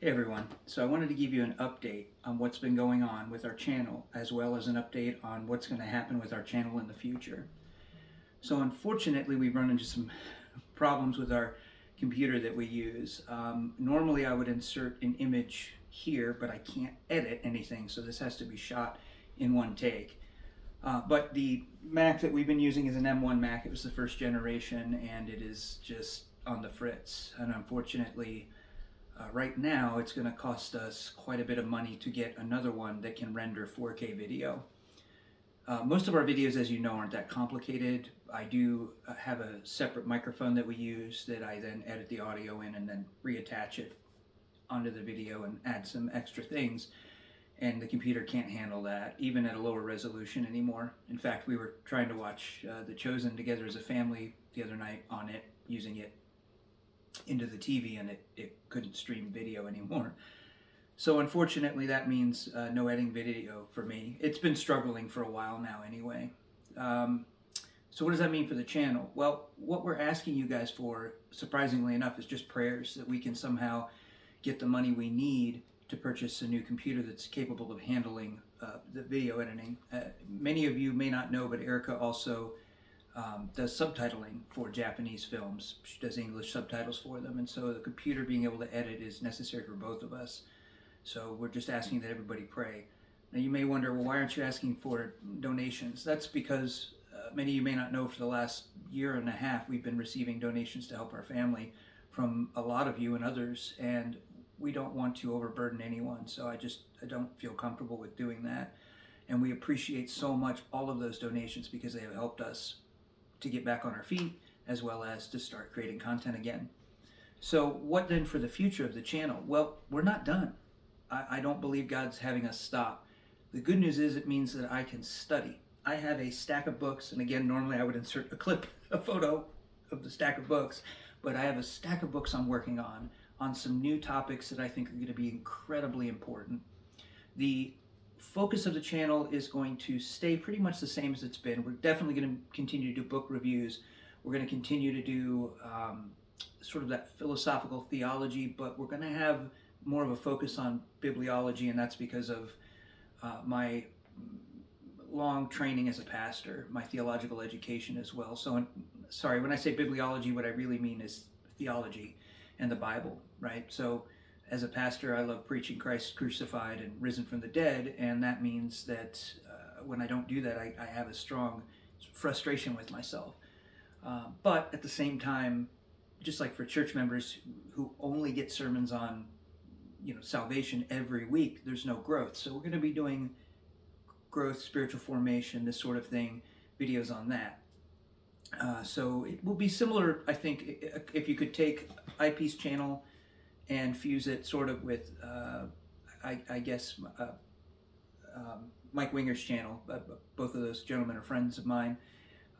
Hey everyone, so I wanted to give you an update on what's been going on with our channel, as well as an update on what's going to happen with our channel in the future. So unfortunately, we've run into some problems with our computer that we use. Normally I would insert an image here, but I can't edit anything, so this has to be shot in one take. But the Mac that we've been using is an M1 Mac. It was the first generation, and it is just on the fritz. And unfortunately, right now, it's going to cost us quite a bit of money to get another one that can render 4K video. Most of our videos, as you know, aren't that complicated. I do have a separate microphone that we use that I then edit the audio in and then reattach it onto the video and add some extra things. And the computer can't handle that, even at a lower resolution anymore. In fact, we were trying to watch The Chosen together as a family the other night on it, using it into the TV, and it couldn't stream video anymore. So unfortunately, that means no editing video for me. It's been struggling for a while now anyway. Um, so what does that mean for the channel? Well, what we're asking you guys for, surprisingly enough, is just prayers that we can somehow get the money we need to purchase a new computer that's capable of handling the video editing. Many of you may not know, but Erica also does subtitling for Japanese films. She does English subtitles for them, and so the computer being able to edit is necessary for both of us. So we're just asking that everybody pray. Now you may wonder, well, why aren't you asking for donations? That's because many of you may not know, for the last year and a half, we've been receiving donations to help our family from a lot of you and others, and we don't want to overburden anyone, so I don't feel comfortable with doing that. And we appreciate so much all of those donations because they have helped us to get back on our feet, as well as to start creating content again. So what then for the future of the channel? Well, we're not done. I don't believe God's having us stop. The good news is it means that I can study. I have a stack of books, and again, normally I would insert a photo of the stack of books, but I have a stack of books I'm working on some new topics that I think are going to be incredibly important. The focus of the channel is going to stay pretty much the same as it's been. We're definitely going to continue to do book reviews. We're going to continue to do sort of that philosophical theology, but we're going to have more of a focus on bibliology, and that's because of my long training as a pastor, my theological education as well. So, sorry, when I say bibliology, what I really mean is theology and the Bible, right? So as a pastor, I love preaching Christ crucified and risen from the dead, and that means that when I don't do that, I have a strong frustration with myself. But at the same time, just like for church members who only get sermons on, salvation every week, there's no growth. So we're going to be doing growth, spiritual formation, this sort of thing, videos on that. So it will be similar, I think, if you could take IP's channel and fuse it sort of with, I guess, Mike Winger's channel. Both of those gentlemen are friends of mine.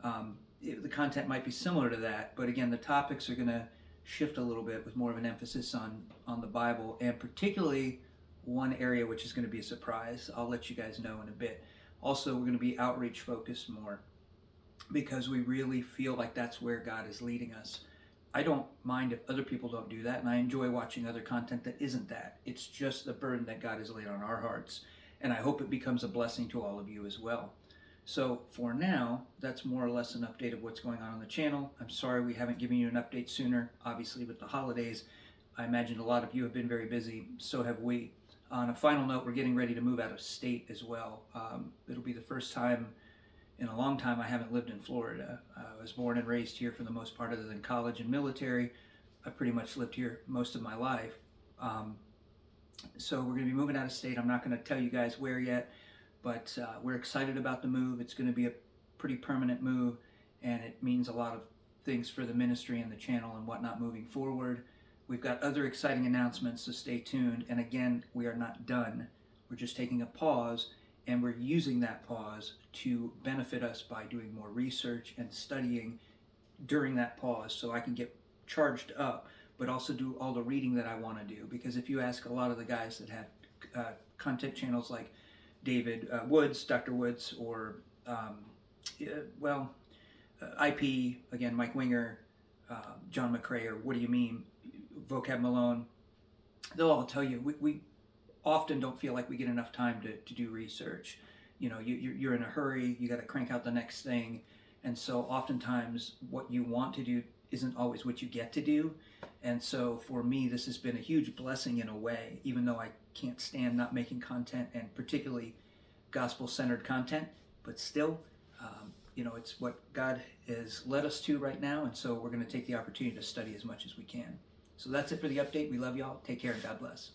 The content might be similar to that, but again, the topics are going to shift a little bit with more of an emphasis on the Bible, and particularly one area which is going to be a surprise. I'll let you guys know in a bit. Also, we're going to be outreach focused more because we really feel like that's where God is leading us. I don't mind if other people don't do that, and I enjoy watching other content that isn't that. It's just the burden that God has laid on our hearts, and I hope it becomes a blessing to all of you as well. So for now, that's more or less an update of what's going on the channel. I'm sorry we haven't given you an update sooner. Obviously, with the holidays, I imagine a lot of you have been very busy. So have we. On a final note, we're getting ready to move out of state as well. It'll be the first time in a long time I haven't lived in Florida. I was born and raised here for the most part, other than college and military. I pretty much lived here most of my life. So we're going to be moving out of state. I'm not going to tell you guys where yet, but we're excited about the move. It's going to be a pretty permanent move, and it means a lot of things for the ministry and the channel and whatnot moving forward. We've got other exciting announcements, so stay tuned. And again, we are not done. We're just taking a pause, and we're using that pause to benefit us by doing more research and studying during that pause so I can get charged up, but also do all the reading that I want to do. Because if you ask a lot of the guys that have content channels like David Woods, Dr. Woods, or, IP, again, Mike Winger, John McCrae, or What Do You Mean, Vocab Malone, they'll all tell you we often don't feel like we get enough time to do research. You know, you're in a hurry, you got to crank out the next thing. And so oftentimes what you want to do isn't always what you get to do. And so for me, this has been a huge blessing in a way, even though I can't stand not making content, and particularly gospel-centered content, but still, it's what God has led us to right now. And so we're going to take the opportunity to study as much as we can. So that's it for the update. We love y'all. Take care and God bless.